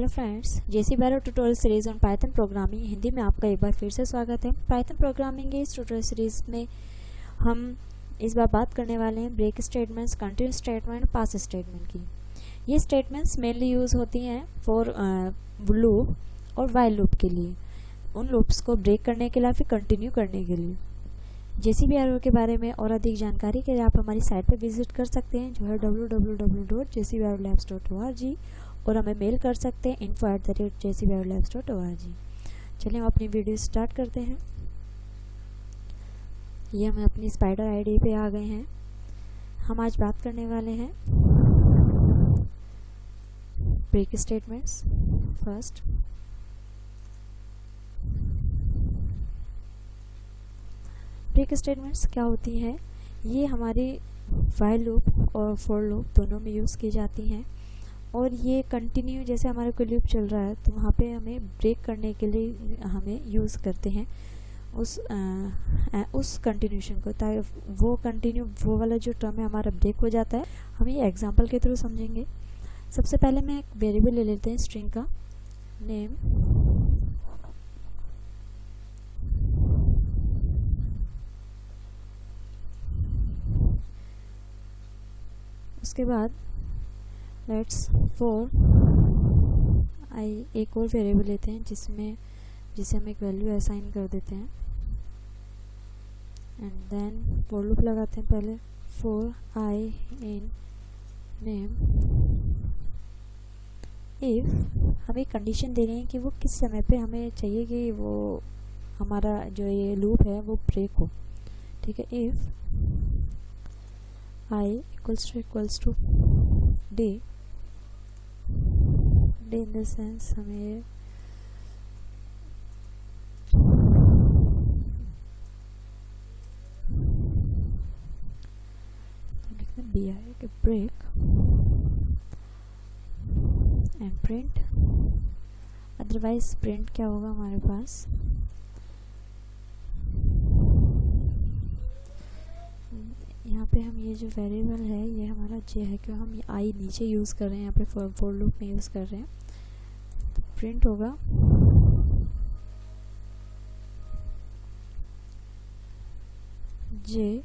Hello friends, जेसी बैरो tutorial series on Python programming Hindi में आपका एक बार फिर से स्वागत है। पाइथन प्रोग्रामिंग के इस ट्यूटोरियल सीरीज में हम इस बार बात करने वाले हैं ब्रेक स्टेटमेंट्स, कंटिन्यू स्टेटमेंट, पास स्टेटमेंट की। ये स्टेटमेंट्स मेनली यूज़ होती हैं फॉर लूप और वाइल लूप के लिए, उन लूप्स को ब्रेक करने के लिए फिर कंटिन्यू करने के लिए। जेसी बैरो के बारे में और अधिक जानकारी के लिए आप हमारी साइट पर विजिट कर सकते हैं, जो है www.jcbarolabs.org, और हमें मेल कर सकते हैं info@jcbarolabs.org। चलिए हम अपनी वीडियो स्टार्ट करते हैं। ये हम अपनी स्पाइडर आईडी पे आ गए हैं। हम आज बात करने वाले हैं break statements. First, break statements क्या होती हैं? ये हमारी व्हाइल लूप और फॉर लूप दोनों में यूज़ की जाती हैं, और ये कंटिन्यू, जैसे हमारा कोई लूप चल रहा है तो वहाँ पे हमें ब्रेक करने के लिए हमें यूज़ करते हैं उस कंटिन्यूशन को, ताकि वो कंटिन्यू, वो वाला जो टर्म है हमारा ब्रेक हो जाता है। हम ये एग्जांपल के थ्रू समझेंगे। सबसे पहले मैं एक वेरिएबल ले लेते हैं स्ट्रिंग का नेम, उसके बाद लेट्स फॉर एक और वेरिएबल लेते हैं जिसे हम एक वैल्यू असाइन कर देते हैं, एंड देन फॉर लूप लगाते हैं पहले for I in name. If हमें कंडीशन दे रहे हैं कि वो किस समय पे हमें चाहिए कि वो हमारा जो ये लूप है वो ब्रेक हो, ठीक है। If I equals to day in the sense हमें लिखना बी आई के break and print. Otherwise print क्या होगा हमारे पास, यहाँ पे हम ये जो वेरिएबल है ये हमारा जे है, क्यों हम ये आई नीचे यूज़ कर रहे हैं, यहाँ पे फॉर लूप में यूज़ कर रहे हैं, तो प्रिंट होगा J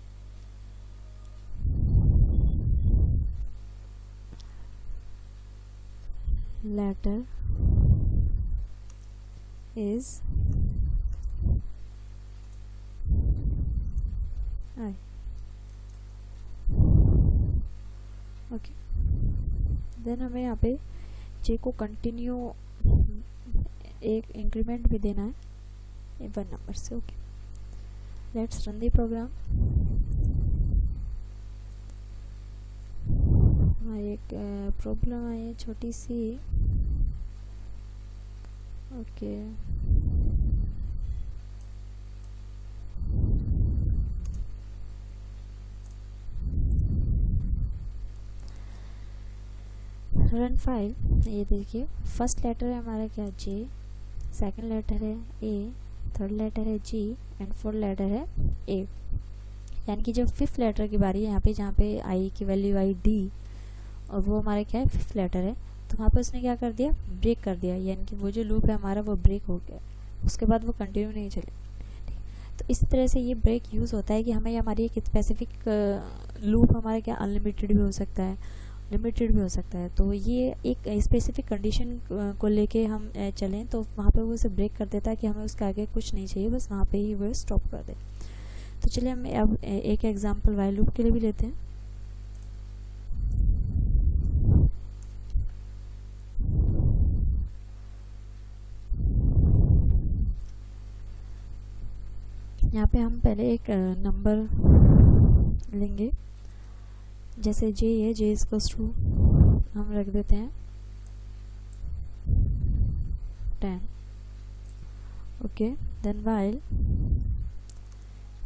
letter is I. Okay, then हमें यहाँ पे जे को कंटिन्यू एक इंक्रीमेंट भी देना है 1 नंबर से। Okay, let's run the program. हमारी एक प्रॉब्लम आई है छोटी सी। Okay, run file. ये देखिए, फर्स्ट लेटर है हमारा क्या, जे, सेकंड लेटर है ए, थर्ड लेटर है जी, एंड फोर्थ लेटर है ए। यानी कि जब फिफ्थ लेटर की बारी है यहाँ पे, जहाँ पे आई की वैल्यू आई डी, और वो हमारा क्या है फिफ्थ लेटर है, तो वहाँ पे उसने क्या कर दिया, ब्रेक कर दिया। यानी कि वो जो लूप है हमारा वो ब्रेक हो गया, उसके बाद वो कंटिन्यू नहीं चले। तो इस तरह से ये ब्रेक यूज़ होता है कि हमें हमारी एक स्पेसिफिक लूप हमारा क्या अनलिमिटेड भी हो सकता है, लिमिटेड भी हो सकता है। तो ये एक स्पेसिफिक कंडीशन को लेके हम चलें तो वहाँ पे वो उसे ब्रेक कर देता है कि हमें उसके आगे कुछ नहीं चाहिए, बस वहाँ पे ही वो स्टॉप कर दे। तो चलिए हम अब एक एग्जांपल वाइल लूप के लिए भी लेते हैं। यहाँ पे हम पहले एक नंबर लेंगे, जैसे जे है, जे इक्वल्स टू हम रख देते हैं 10। Okay, then while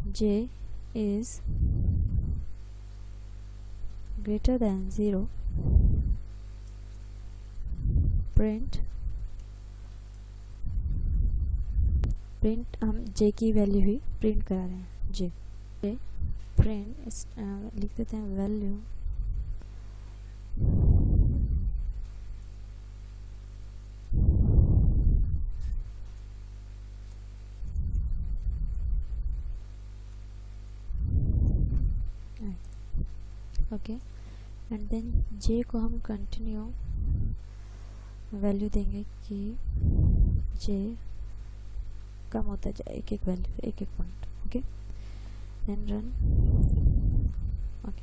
j is greater than 0, print हम जे की वैल्यू ही प्रिंट करा रहे हैं, जे प्रिंट लिख देते हैं वैल्यू ओके। एंड देन जे को हम कंटिन्यू वैल्यू देंगे कि जे कम होता जाए, एक एक वैल्यू, एक एक point. Okay, then run. Okay,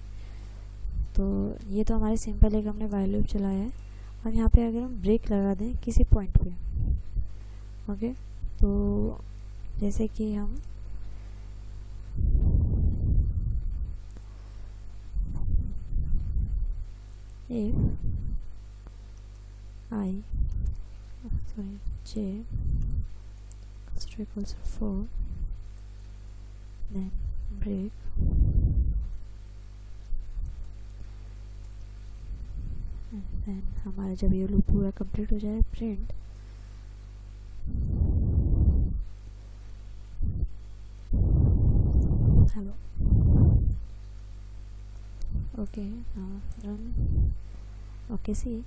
तो ये तो हमारे सिंपल एक हमने व्हाइल लूप चलाया है। अब यहाँ पे अगर हम ब्रेक लगा दें किसी पॉइंट पे, ओके, तो जैसे कि हम if I j equals to 4, then break, and then हमारा जब ये लूप पूरा कंप्लीट हो जाए, print hello. Okay, run. Okay, C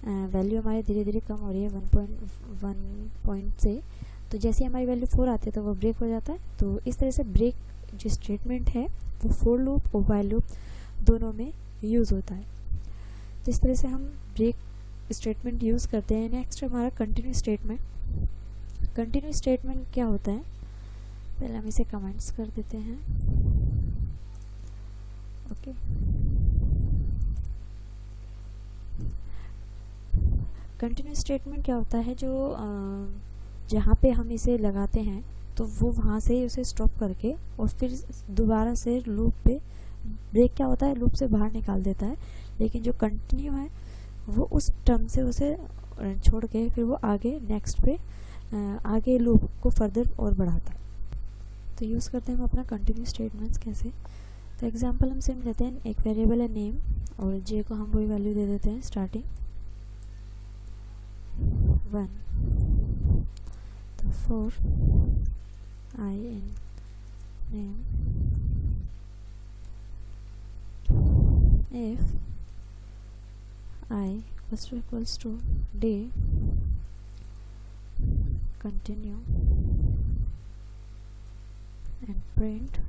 value हमारी धीरे धीरे कम हो रही है 1.1 पॉइंट से। तो जैसे हमारी वैल्यू 4 आती है तो वो ब्रेक हो जाता है। तो इस तरह से ब्रेक जो स्टेटमेंट है वो फॉर लूप और व्हाइल लूप दोनों में यूज़ होता है। तो इस तरह से हम ब्रेक स्टेटमेंट यूज़ करते हैं। नेक्स्ट हमारा कंटिन्यू स्टेटमेंट। कंटिन्यू स्टेटमेंट क्या होता है, पहले हम इसे कमेंट्स कर देते हैं। ओके, कंटिन्यू स्टेटमेंट क्या होता है, जो जहाँ पे हम इसे लगाते हैं तो वो वहाँ से उसे स्टॉप करके और फिर दोबारा से लूप पे ब्रेक क्या होता है, लूप से बाहर निकाल देता है। लेकिन जो कंटिन्यू है वो उस टर्म से उसे छोड़ के फिर वो आगे नेक्स्ट पे आगे लूप को फर्दर और बढ़ाता है। तो यूज़ करते हैं हम अपना कंटिन्यू स्टेटमेंट्स कैसे। तो एग्जांपल हम सिम लेते हैं, एक वेरिएबल है नेम और जे को हम वही वैल्यू दे देते हैं स्टार्टिंग 1। तो 4 I in name if I equals to day, continue and print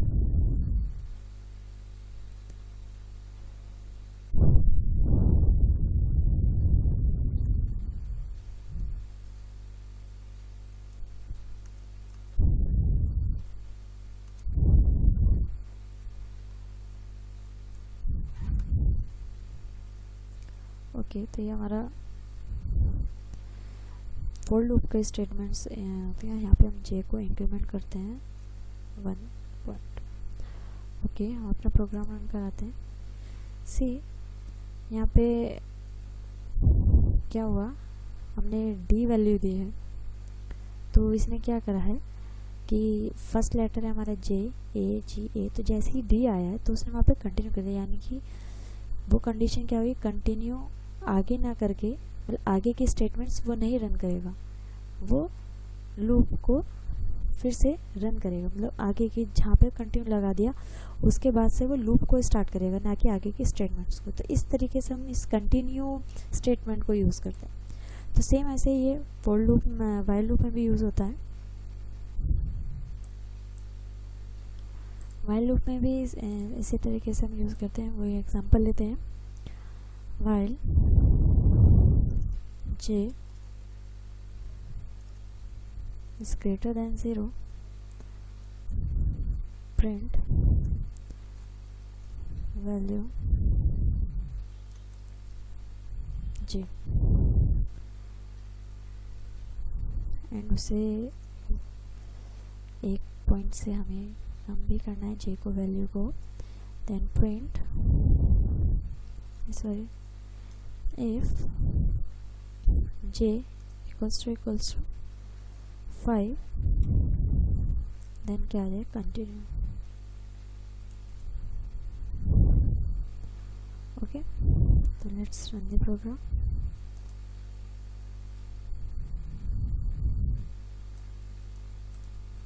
okay. तो ये हमारा फॉर लूप के स्टेटमेंट्स होते हैं। यहाँ पे हम जे को इंक्रीमेंट करते हैं 1 पॉइंट। ओके, हम अपना प्रोग्राम रन कराते हैं। सी यहाँ पे क्या हुआ, हमने डी वैल्यू दी है तो इसने क्या करा है कि फर्स्ट लेटर है हमारा जे, ए जी ए, तो जैसे ही डी आया है तो उसने वहाँ पे कंटिन्यू कर दिया। यानी कि वो कंडीशन क्या हुई, कंटिन्यू आगे ना करके मतलब आगे के स्टेटमेंट्स वो नहीं रन करेगा, वो लूप को फिर से रन करेगा। मतलब आगे की जहाँ पे कंटिन्यू लगा दिया उसके बाद से वो लूप को स्टार्ट करेगा, ना कि आगे के स्टेटमेंट्स को। तो इस तरीके से हम इस कंटिन्यू स्टेटमेंट को यूज़ करते हैं। तो सेम ऐसे ही ये फॉर लूप व्हाइल लूप में भी यूज़ होता है। व्हाइल लूप में भी इसी तरीके से हम यूज़ करते हैं। वही एग्जांपल लेते हैं, while j is greater than 0, print value j, and उसे एक पॉइंट से हमें कम भी करना है j को, वैल्यू को। Then print if j equals to 5, then क्या आ जाए, कंटिन्यू। ओके, तो let's run the program.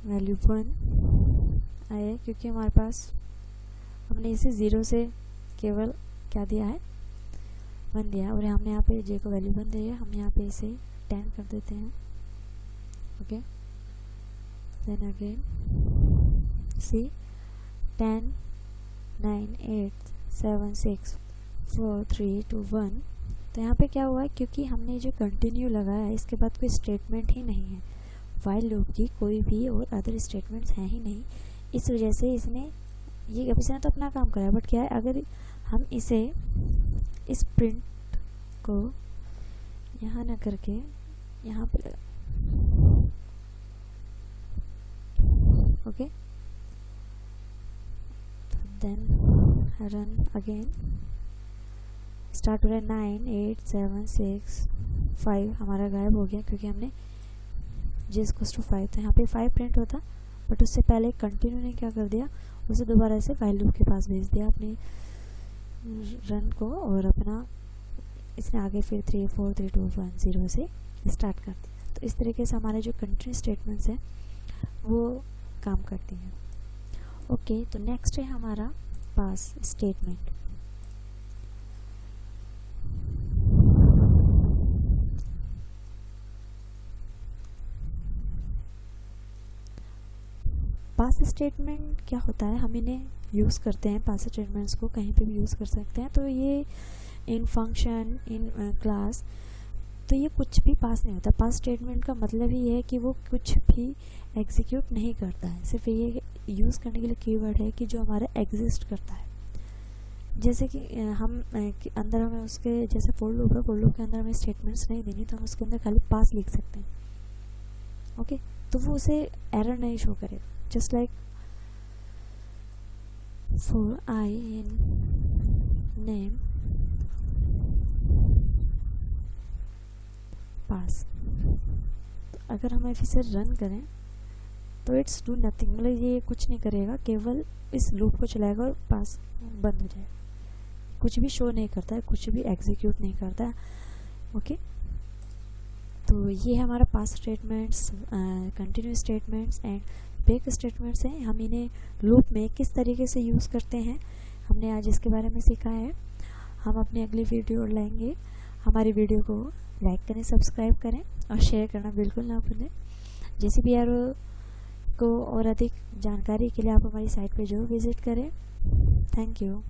Value 1 आया क्योंकि हमारे पास हमने इसे 0 से केवल क्या दिया है, 1 दिया, और हमने यहाँ पे जे को वैल्यू 1 दी है। हम यहाँ पे इसे 10 कर देते हैं। ओके, देन अगेन सी 10 9 8 7 6 4 3 2 1। तो यहाँ पे क्या हुआ है, क्योंकि हमने जो कंटिन्यू लगाया है इसके बाद कोई स्टेटमेंट ही नहीं है, वाइल लूप की कोई भी और अदर स्टेटमेंट्स हैं ही नहीं, इस वजह से इसने तो अपना काम करा है। बट क्या है, अगर हम इस प्रिंट को यहाँ ना करके यहाँ पे okay, then run again, start हो रहा है 9 8 7 6 5, हमारा गायब हो गया क्योंकि हमने j=5, तो यहाँ पे 5 प्रिंट होता, बट उससे पहले कंटिन्यू ने क्या कर दिया, उसे दोबारा से वाइल लूप के पास भेज दिया अपने रन को, और अपना इसने आगे फिर 3 4 3 2 1 0 से स्टार्ट कर दिया। तो इस तरीके से हमारे जो कंटिन्यू स्टेटमेंट्स हैं वो काम करती हैं। ओके, तो नेक्स्ट है हमारा पास स्टेटमेंट। पास स्टेटमेंट क्या होता है, हम इन्हें यूज़ करते हैं, पास स्टेटमेंट्स को कहीं पे भी यूज़ कर सकते हैं। तो ये इन फंक्शन, इन क्लास, तो ये कुछ भी पास नहीं होता। पास स्टेटमेंट का मतलब ही है कि वो कुछ भी एग्जीक्यूट नहीं करता है, सिर्फ ये यूज़ करने के लिए कीवर्ड है कि जो हमारा एग्जिस्ट करता है। जैसे कि हम अंदर हमें उसके जैसे फॉर लूप है, फॉर लूप के अंदर हमें स्टेटमेंट्स नहीं देनी, तो हम उसके अंदर खाली पास लिख सकते हैं। ओके, तो वो उसे एरर नहीं शो करेगा। Just like for I in name pass, तो अगर हम इसे रन करें तो इट्स डू नथिंग, मतलब ये कुछ नहीं करेगा, केवल इस लूप को चलाएगा और पास बंद हो जाएगा, कुछ भी शो नहीं करता है, कुछ भी एग्जीक्यूट नहीं करता है। ओके, तो ये हमारा pass statements, continue statements and break statements हैं। हम इन्हें लूप में किस तरीके से यूज़ करते हैं हमने आज इसके बारे में सीखा है। हम अपनी अगली वीडियो लाएंगे। हमारी वीडियो को लाइक करें, सब्सक्राइब करें और शेयर करना बिल्कुल ना भूलें। जैसे भी यार को और अधिक जानकारी के लिए आप हमारी साइट पे जरूर विज़िट करें। Thank you.